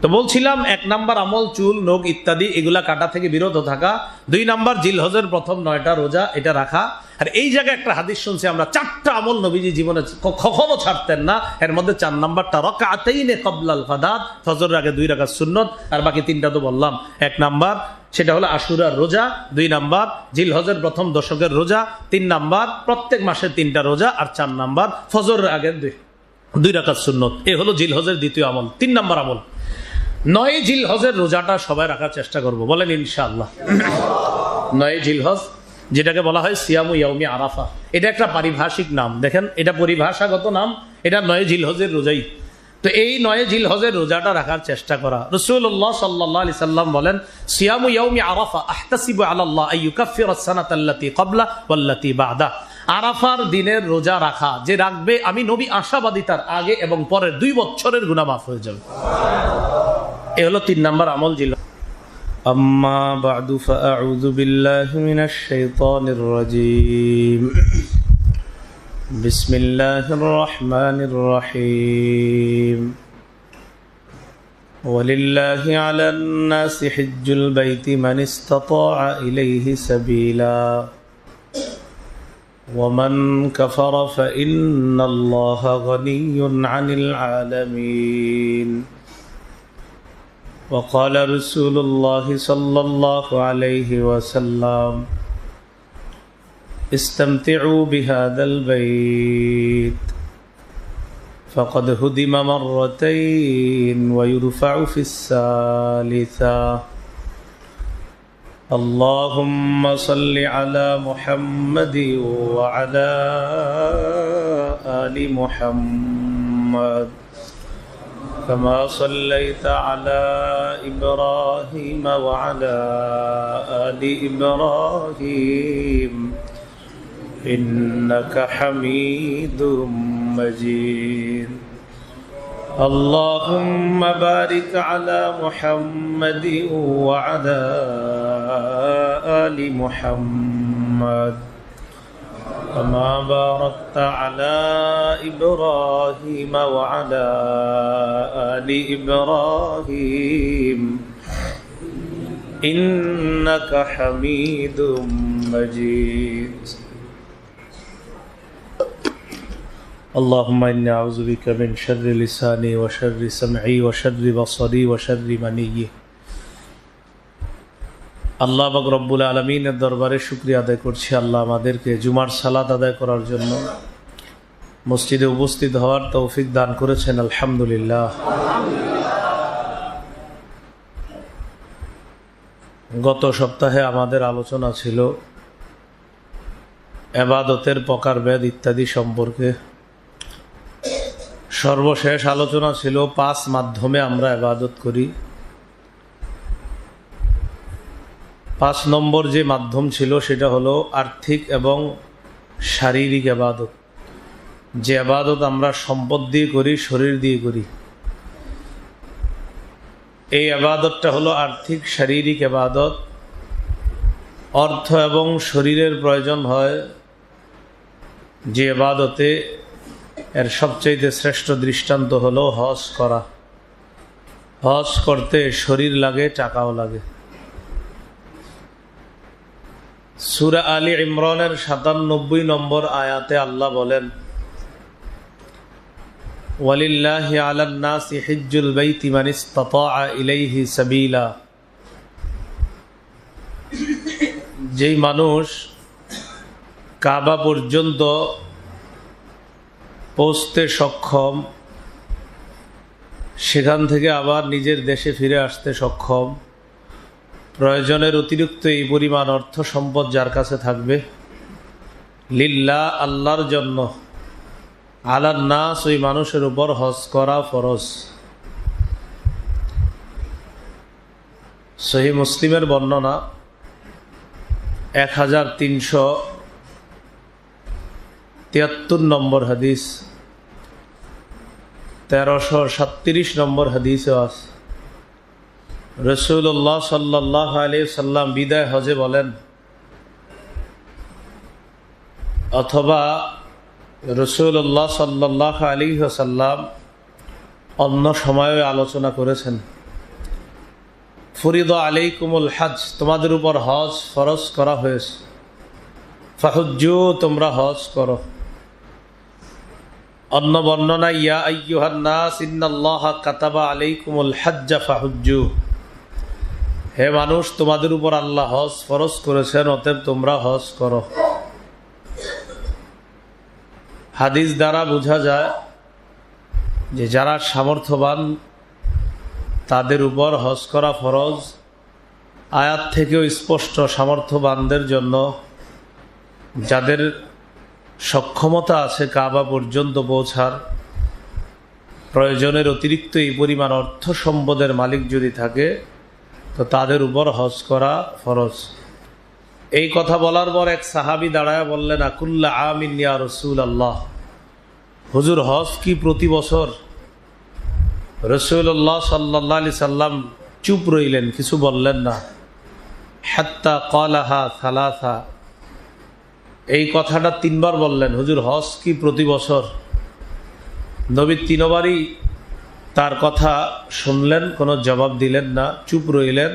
তো বলছিলাম 1 নাম্বার আমল চুল নখ ইত্যাদি এগুলা কাটা থেকে বিরত থাকা, 2 নাম্বার জিলহজের প্রথম 9টা রোজা এটা রাখা। আর এই জায়গায় একটা হাদিস শুনছি আমরা, 4টা আমল নবীজি জীবনে কখনো ছাড়তেন না। এর মধ্যে 4 নাম্বারটা রাকাতাইনে ক্বাবলাল ফাদাত, ফজরের আগে 2 রাকাত সুন্নত, আর বাকি 3টা তো বললাম। 1 নাম্বার সেটা হলো আশুরার রোজা, 2 নাম্বার জিলহজের প্রথম দশকের রোজা, 3 নাম্বার প্রত্যেক মাসে 3টা রোজা, আর 4 নাম্বার ফজরের আগে 2 রাকাত সুন্নত। এ হলো জিলহজের দ্বিতীয় আমল। 3 নাম্বার আমল 9 জিলহজের রোজাটা সবাই রাখার চেষ্টা করব, বলেন ইনশাআল্লাহ। 9 জিলহজ, যেটাকে বলা হয় সিয়ামু ইয়াউমি আরাফা, এটা একটা পারিভাষিক নাম। দেখেন, এটা পরিভাষাগত নাম, এটা 9 জিলহজের রোজাই। তো এই 9 জিলহজের রোজাটা রাখার চেষ্টা করা। রাসূলুল্লাহ সাল্লাল্লাহু আলাইহি সাল্লাম বলেন, সিয়ামু ইয়াউমি আরাফা আহতাসিবু আলাল্লাহ আইয়ুকাফিরাস সানাতাল্লাতী ক্বাবলা ওয়াল্লাতী বা'দা। আরাফার দিনের রোজা রাখা যে রাখবে, আমি নবী আশাবাদী তার আগে এবং পরের 2 বছরের গুনাহ মাফ হয়ে যাবে। এ হলো 3 নাম্বার আমল জিল। আম্মা বা'দু ফাআউযু বিল্লাহি মিনাশ শাইতানির রাজীম। বিসমিল্লাহির রহমানির রহিম। ওয়ালিল্লাহি আলান নাসি হিজ্জুল বাইতি মান ইসতাতাআ ইলাইহি সাবিলা ওয়ামান কাফারা ফাইন্নাল্লাহা গনিয়্যুন আনিল আলামিন। وقال رسول الله صلى الله عليه وسلم استمتعوا بهذا البيت فقد هدم مرتين ويرفع في الثالثة اللهم صل على محمد وعلى آل محمد كما صليت على إبراهيم وعلى آل إبراهيم إنك حميد مجيد اللهم بارك على محمد وعلى آل محمد كما باركت على إبراهيم وعلى آل إبراهيم إنك حميد مجيد اللهم إني أعوذ بك من شر لساني وشر سمعي وشر بصري وشر مني। আল্লাহ পাক রব্বুল আলামিনের দরবারে শুকরিয়া আদায় করছি, আল্লাহ আমাদেরকে জুমার সালাত আদায় করার জন্য মসজিদে উপস্থিত হওয়ার তৌফিক দান করেছেন, আলহামদুলিল্লাহ। গত সপ্তাহে আমাদের আলোচনা ছিল ইবাদতের প্রকারভেদ ইত্যাদি সম্পর্কে। সর্বশেষ আলোচনা ছিল 5 মাধ্যমে আমরা ইবাদত করি। 5 নম্বর যে মাধ্যম ছিল সেটা হলো আর্থিক এবং শারীরিক ইবাদত। যে ইবাদত আমরা সম্পদ দিয়ে করি, শরীর দিয়ে করি, এই ইবাদতটা হলো আর্থিক শারীরিক ইবাদত। অর্থ এবং শরীরের প্রয়োজন হয় যে ইবাদতে, এর সবচেয়ে শ্রেষ্ঠ দৃষ্টান্ত হলো হজ করা। হজ করতে শরীর লাগে, টাকাও লাগে। সূরা আলী ইমরানের 97 নম্বর আয়াতে আল্লাহ বলেন, ওয়ালিল্লাহি আলান নাসি হিজ্জুল বাইতি মান ইসতাতাআ ইলাইহি সাবিলা। যেই মানুষ কাবা পর্যন্ত পৌঁছতে সক্ষম, সেখান থেকে আবার নিজের দেশে ফিরে আসতে সক্ষম, প্রয়োজনের অতিরিক্ত এই পরিমাণ অর্থ সম্পদ যার কাছে থাকবে, লিল্লাহ আল্লাহর জন্য, আলান নাস ওই মানুষের উপর হজ করা ফরজ। সহিহ মুসলিমের বর্ণনা 1373 নম্বর হাদিস, 1337 নম্বর হাদিসে আছে। রাসূলুল্লাহ সাল্লাল্লাহু আলাইহি সাল্লাম বিদায় হজে বলেন, অথবা রাসূলুল্লাহ সাল্লাল্লাহু আলাইহি ওয়াসাল্লাম অন্য সময়ে আলোচনা করেছেন, ফরিদা আলাইকুমুল হজ, তোমাদের উপর হজ ফরজ করা হয়েছে। ফাহুজ্জু, তোমরা হজ করো। অন্য বর্ণনা ইয়া আইয়ুহান নাস ইন্নাল্লাহা কাতাবা আলাইকুমুল হজ্জা ফাহুজ্জু, হে মানুষ তোমাদের উপর আল্লাহ হজ ফরজ করেছেন, অতএব তোমরা হজ করো। হাদিস দ্বারা বোঝা যায় যে যারা সামর্থ্যবান তাদের উপর হজ করা ফরজ। আয়াত থেকেও স্পষ্ট সামর্থ্যবানদের জন্য, যাদের সক্ষমতা আছে কাবা পর্যন্ত পৌঁছার, প্রয়োজনের অতিরিক্ত এই পরিমাণ অর্থ সম্পদের মালিক যদি থাকে তো তাদের উপর হজ করা ফরজ। এই কথা বলার পর এক সাহাবী দাঁড়ায় বললেন, আকুল্লা আমিন ইয়া রাসূলুল্লাহ, হুজুর হজ কি প্রতি বছর? রাসূলুল্লাহ সাল্লাল্লাহু আলাইহি সাল্লাম চুপ রইলেন, কিছু বললেন না। হাত্তা ক্বালাহা সালাসা, এই কথাটা তিনবার বললেন, হুজুর হজ কি প্রতি বছর? নবী তিনবারই তার কথা শুনলেন, কোনো জবাব দিলেন না, চুপ রইলেন।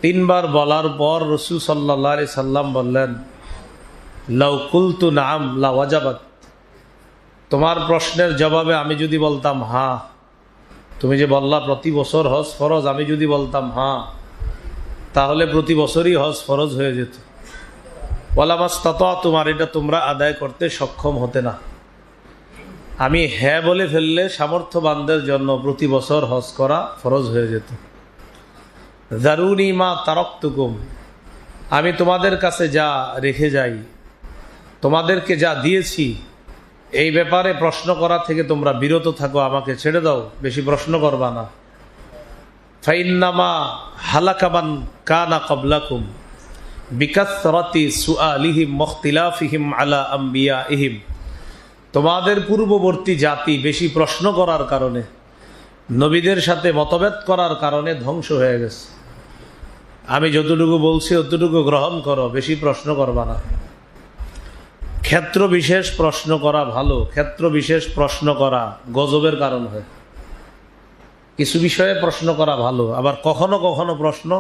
তিনবার বলার পর রাসূল সাল্লাল্লাহু আলাইহি সাল্লাম বললেন, লাউ কুলতু নাম লা ওয়াজাবাত, তোমার প্রশ্নের জবাবে আমি যদি বলতাম হ্যাঁ, তুমি যে বললা প্রতি বছর হজ ফরজ, আমি যদি বলতাম হ্যাঁ, তাহলে প্রতি বছরই হজ ফরজ হয়ে যেত। ওয়ালামাস্তাতা, তোমার এটা তোমরা আদায় করতে সক্ষম হতে না। আমি হ্যাঁ বলে ফেললে সামর্থ্যবানদের জন্য প্রতি বছর হজ করা ফরজ হয়ে যেত। যারুনি মা তারাকতুকুম, আমি তোমাদের কাছে যা রেখে যাই, তোমাদেরকে যা দিয়েছি, এই ব্যাপারে প্রশ্ন করা থেকে তোমরা বিরত থাকো, আমাকে ছেড়ে দাও, বেশি প্রশ্ন করবা না। ফাইন্নামা হালাকা মান কানা ক্বাবলাকুম বিকাসরাতি সুআলিহিম মুখতিলাফিহিম আলা আমবিয়াইহিম, তোমাদের পূর্ববর্তী জাতি বেশি প্রশ্ন করার কারণে, নবীদের সাথে মতভেদ করার কারণে ধ্বংস হয়ে গেছে। আমি যতটুকু বলছি ততটুকু গ্রহণ করো, বেশি প্রশ্ন করবা না। ক্ষেত্র বিশেষ প্রশ্ন করা ভালো, ক্ষেত্র বিশেষ প্রশ্ন করা গজবের কারণ হয়। কিছু বিষয়ে প্রশ্ন করা ভালো, আবার কখনো কখনো প্রশ্ন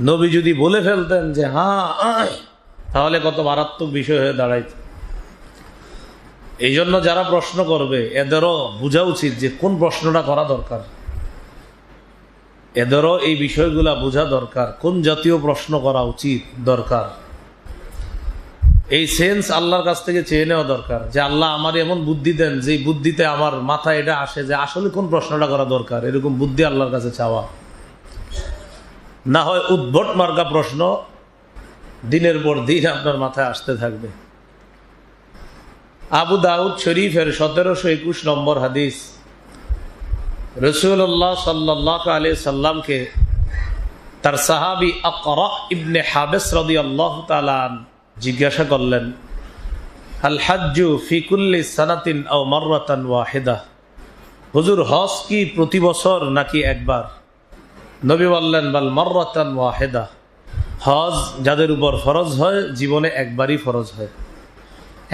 নবী যদি বলে ফেলতেন যে হ্যাঁ, তাহলে কত মারাত্মক বিষয় হয়ে দাঁড়াইত। এই জন্য যারা প্রশ্ন করবে এদেরও বোঝা উচিত যে কোন প্রশ্নটা করা দরকার, এদেরও এই বিষয়গুলা বোঝা দরকার, কোন জাতীয় প্রশ্ন করা উচিত দরকার। এই সেন্স আল্লাহর কাছ থেকে চেয়ে নেওয়া দরকার যে আল্লাহ আমার এমন বুদ্ধি দেন যে বুদ্ধিতে আমার মাথায় এটা আসে যে আসলে কোন প্রশ্নটা করা দরকার, এরকম বুদ্ধি আল্লাহর কাছে চাওয়া। না হয় উদ্ভট মার্কা প্রশ্ন দিনের পর দিন আপনার মাথায় আসতে থাকবে। আবু দাউদ শরীফের 1721 নম্বর হাদিস, রাসূলুল্লাহ সাল্লাল্লাহু আলাইহি সাল্লামকে তার সাহাবী আকরা ইবনে হাবিস রাদিয়াল্লাহু তাআলা জিজ্ঞাসা করলেন, আল হাজ্জু ফি কুল্লি সানাতিন আও মাররাতান ওয়াহিদা, হুজুর হজ কি প্রতি বছর নাকি একবার? নবী বললেন, বাল মাররাতান ওয়াহিদা, হজ যাদের উপর ফরজ হয় জীবনে একবারই ফরজ হয়,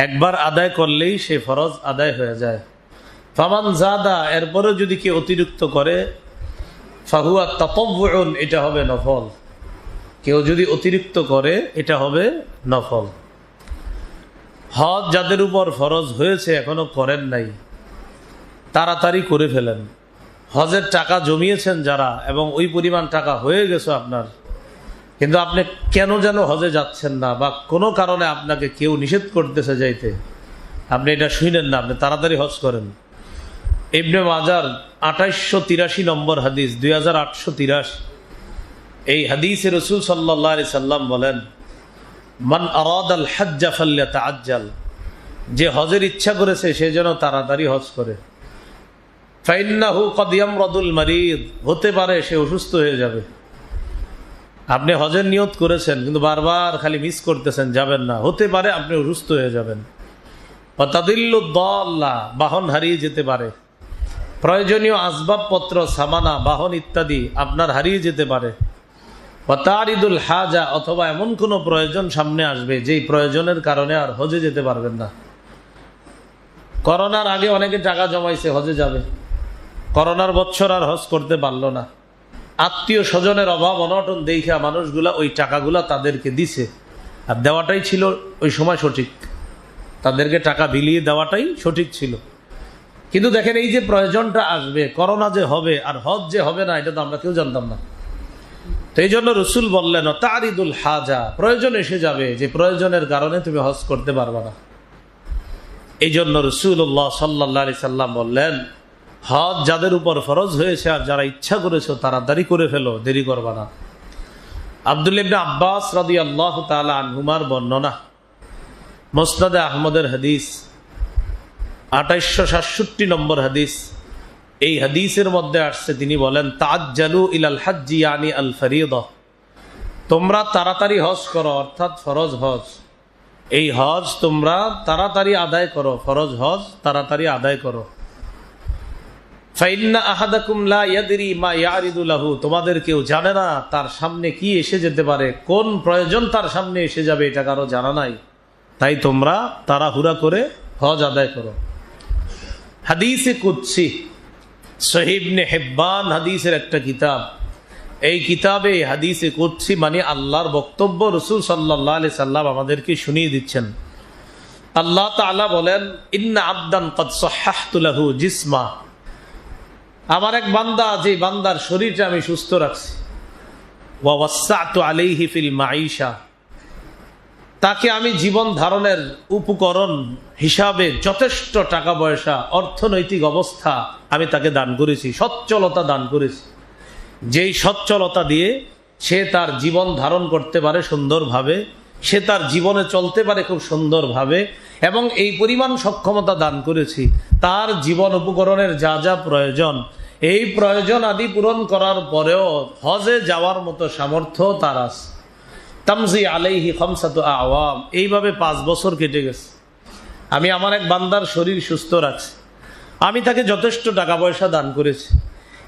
একবার আদায় করলেই সে ফরজ আদায় হয়ে যায়। ফামান জাদা, এরপরে যদি কেউ অতিরিক্ত করে, ফাহুয়া তাতাওউন, এটা হবে নফল। কেউ যদি অতিরিক্ত করে এটা হবে নফল। হজ যাদের উপর ফরজ হয়েছে এখনো করেন নাই, তাড়াতাড়ি করে ফেলেন। হজের টাকা জমিয়েছেন যারা, এবং ওই পরিমাণ টাকা হয়ে গেছে আপনার, কিন্তু আপনি কেন যেন হজে যাচ্ছেন না, বা কোনো কারণে আপনাকে কেউ নিষেধ করতেছে যাইতে, আপনি এটা শুনেন না, আপনি তাড়াতাড়ি হজ করেন। ইবনে মাজার 2883 নম্বর হাদিস, 2883, এই হাদিসে রাসূল সাল্লাল্লাহু আলাইহি সাল্লাম বলেন, মান আরাদাল হজ্জা ফালইয়াতাআজ্জাল, যে হজের ইচ্ছা করেছে সে যেন তাড়াতাড়ি হজ করে। ফাইন্নাহু ক্বাদ ইয়ামরাদুল মারিদ, হতে পারে সে অসুস্থ হয়ে যাবে। আপনি হজের নিয়ত করেছেন কিন্তু বারবার খালি মিস করতেছেন, যাবেন না, হতে পারে আপনি অসুস্থ হয়ে যাবেন। ওয়া তাদিল্লু দাল্লা, বাহন হারিয়ে যেতে পারে। প্রয়োজনীয় আসবাবপত্র, সামানা, বাহন ইত্যাদি আপনার হারিয়ে যেতে পারে। ওয়া তারিদুল হাজা, অথবা এমন কোনো প্রয়োজন সামনে আসবে যেই প্রয়োজনের কারণে আর হজে যেতে পারবেন না। করোনার আগে অনেকে টাকা জমাইছে হজে যাবে, করোনার বছর আর হজ করতে পারলো না, আত্মীয় স্বজনের অভাব অনটন দেখা মানুষগুলা ওই টাকাগুলা তাদেরকে দিছে, আর দেওয়াটাই ছিল ওই সময় সঠিক, তাদেরকে টাকা বিলিয়ে দেওয়াটাই সঠিক ছিল। কিন্তু দেখেন, এই যে প্রয়োজনটা আসবে, করোনা যে হবে আর হজ যে হবে না, এটা তো আমরা কেউ জানতাম না। তো এই জন্য রসুল বললেন তারিদুল হাজা, প্রয়োজন এসে যাবে যে প্রয়োজনের কারণে তুমি হজ করতে পারবে না। এই জন্য রসুল্লাহ সাল্লাল্লাহু আলাইহি সাল্লাম বললেন, হজ যাদের উপর ফরজ হয়েছে আর যারা ইচ্ছা করেছো তাড়াতাড়ি করে ফেলো, দেরি করবা না। আব্দুল্লাহ ইবনে আব্বাস রাদিয়াল্লাহু তাআলা আনহুমার বর্ণনা, মুসনাদে আহমদের হাদিস 2867 নম্বর হাদিস। এই হাদিসের মধ্যে আসছে, তিনি বলেন তাআজ্জালু ইলাল হাজ্জি ইয়ানি আল ফরিয়দা, তোমরা তাড়াতাড়ি হজ করো, অর্থাৎ ফরজ হজ। এই হজ তোমরা তাড়াতাড়ি আদায় করো, ফরজ হজ তাড়াতাড়ি আদায় করো। ফাইন্না আহাদাকুম লা ইয়াদরি মা ইয়ারিদু লাহু, তোমাদের কেউ জানে না তার সামনে কি এসে যেতে পারে, কোন প্রয়োজন তার সামনে এসে যাবে, এটা কারো জানা নাই। তাই তোমরা তাড়াহুড়া করে হজ আদায় করো। হাদিসে কুদসি, সহিহ ইবনে হিব্বান হাদিসের একটা কিতাব। এই কিতাবে হাদিসে কুদসি মানে আল্লাহর বক্তব্য, রাসূল সাল্লাল্লাহু আলাইহি সাল্লাম আমাদেরকে শুনিয়ে দিচ্ছেন। আল্লাহ তাআলা বলেন, ইন্না আবদান ক্বাদ সাহহাহতু লাহু জিসমা, আমার এক বান্দা, যে বান্দার শরীরটা আমি সুস্থ রাখছি, ওয়া ওয়াসসাতু আলাইহি ফিল মাঈশা, তাকে আমি জীবন ধারণের উপকরণ হিসাবে যথেষ্ট টাকা পয়সা, অর্থনৈতিক অবস্থা আমি তাকে দান করেছি, সচ্ছলতা দান করেছি, যেই সচ্ছলতা দিয়ে সে তার জীবন ধারণ করতে পারে সুন্দরভাবে, সে তার জীবনে চলতে পারে খুব সুন্দরভাবে, এবং এই পরিমাণ সক্ষমতা দান করেছি তার জীবন উপকরণের যা যা প্রয়োজন, এই প্রয়োজন আদি পূরণ করার পরেও হজে যাওয়ার মতো সামর্থ্য তার আছে। তামজি আলাইহি খামসাতু আওয়াম, এইভাবে 5 বছর কেটে গেছে। আমি আমার এক বান্দার শরীর সুস্থ রাখছি, আমি তাকে যথেষ্ট টাকা পয়সা দান করেছি,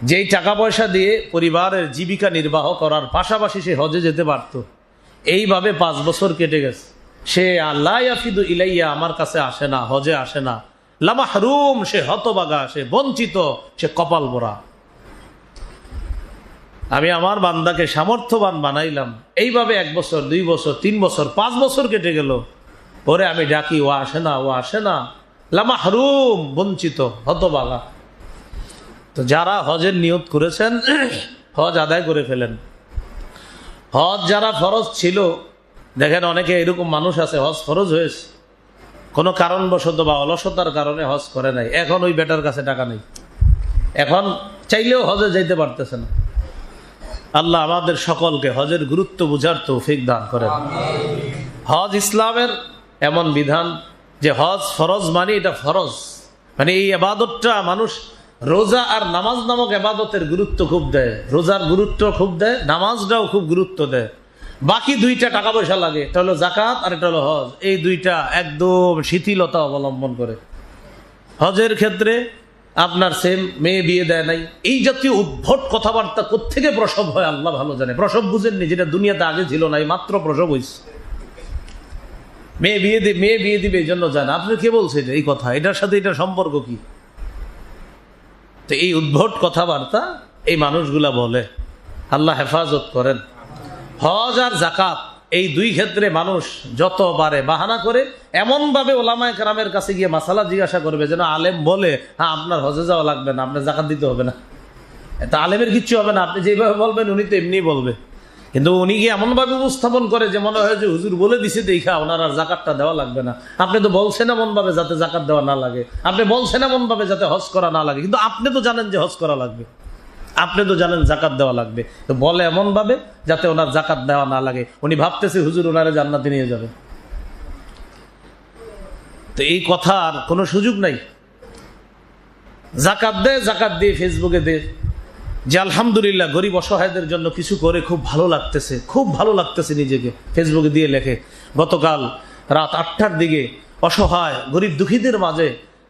যেই টাকা পয়সা দিয়ে পরিবারের জীবিকা নির্বাহ করার পাশাপাশি সে হজে যেতে পারত। এইভাবে 5 বছর কেটে গেছে, সে আল্লাহ ইয়াফিদু ইলাইয়া, আমার কাছে আসে না, হজে আসে না। লামাহরুম, সে হতবাগা, সে বঞ্চিত, সে কপাল পোড়া। আমি আমার বান্দাকে সামর্থ্যবান বানাইলাম, এইভাবে 1 বছর 2 বছর 3 বছর 5 বছর কেটে গেল, পরে আমি ডাকি, ও আসে না, ও আসে না, লামাহরুম, বঞ্চিত, হতবাগা। তো যারা হজের নিয়ত করেছেন, হজ আদায় করে ফেলেন। হজ যারা ফরজ ছিল, দেখেন অনেকে এরকম মানুষ আছে, হজ ফরজ হয়েছে, কোনো কারণবশত বা অলসতার কারণে হজ করে নাই, এখন ওই বেটার কাছে টাকা নেই, এখন চাইলেও হজে যাইতে পারতেছে না। আল্লাহ আমাদের সকলকে হজের গুরুত্ব বুঝার তৌফিক দান করেন। হজ ইসলামের এমন বিধান যে হজ ফরজ মানে এটা ফরজ, মানে এই ইবাদতটা মানুষ রোজা আর নামাজ নামক ইবাদতের গুরুত্ব খুব দেয়, রোজার গুরুত্ব খুব দেয়, নামাজটাও খুব গুরুত্ব দেয়। বাকি 2টা টাকা পয়সা লাগে, এটা হলো জাকাত আর এটা হলো হজ। এই 2টা একদম শিথিলতা অবলম্বন করে। হজের ক্ষেত্রে আপনার সেম মেয়ে বিয়ে দেয় নাই, এই জাতীয় উদ্ভট কথাবার্তা কোত্থেকে প্রসব হয় আল্লাহ ভালো জানে। প্রসব বুঝেননি, যেটা দুনিয়াতে আগে ছিল না, মাত্র প্রসব হয়েছে। মেয়ে বিয়ে দিবে এই জন্য জানা, আপনি কে বলছেন এই কথা, এটার সাথে এটার সম্পর্ক কি? তো এই উদ্ভট কথাবার্তা এই মানুষগুলা বলে, আল্লাহ হেফাজত করেন। হজ আর জাকাত এই 2 ক্ষেত্রে মানুষ যত পারে বাহানা করে, এমনভাবে ওলামায়ে কেরামের কাছে গিয়ে মাসালা জিজ্ঞাসা করবে যেন আলেম বলে, হ্যাঁ আপনার হজে যাওয়া লাগবে না, আপনার জাকাত দিতে হবে না। এটা আলেমের কিচ্ছু হবে না, আপনি যেভাবে বলবেন উনি তো এমনি বলবে। কিন্তু উনি গিয়ে এমনভাবে উপস্থাপন করে যে মনে হয় যে হুজুর বলে দিছে দেখা ওনার আর জাকাতটা দেওয়া লাগবে না। আপনি তো বলছেন এমনভাবে যাতে জাকাত দেওয়া না লাগে, আপনি বলছেন এমনভাবে যাতে হজ করা না লাগে, কিন্তু আপনি তো জানেন যে হজ করা লাগবে, আপনি তো জানেন জাকাত দেওয়া লাগবে, তো বলে এমনভাবে যাতে ওনার জাকাত দেওয়া না লাগে। উনি ভাবতেছে হুজুর ওনারে জান্নাতে নিয়ে যাবে। তো এই কথার কোনো সুযোগ নাই। জাকাত দেয়, জাকাত দিয়ে ফেসবুকে দে যে আলহামদুলিল্লাহ গরিব অসহায়দের জন্য কিছু করে খুব ভালো লাগতেছে, খুব ভালো লাগতেছে, নিজেকে ফেসবুকে দিয়ে লেখে গতকাল রাত 8টার দিকে অসহায় গরিব দুঃখীদের মাঝে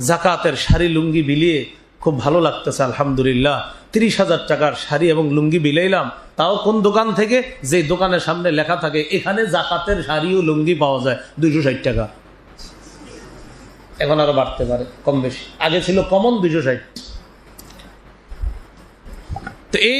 জাকাতের শাড়ি লুঙ্গি বিলিয়ে খুব ভালো লাগতেছে, আলহামদুলিল্লাহ 30,000 টাকার শাড়ি এবং লুঙ্গি বিলাইলাম। তাও কোন দোকান থেকে? যে দোকানের সামনে লেখা থাকে এখানে জাকাতের শাড়ি ও লুঙ্গি পাওয়া যায় 260 টাকা। এখন আরো বাড়তে পারে কম বেশি, আগে ছিল কমন 260। তো এই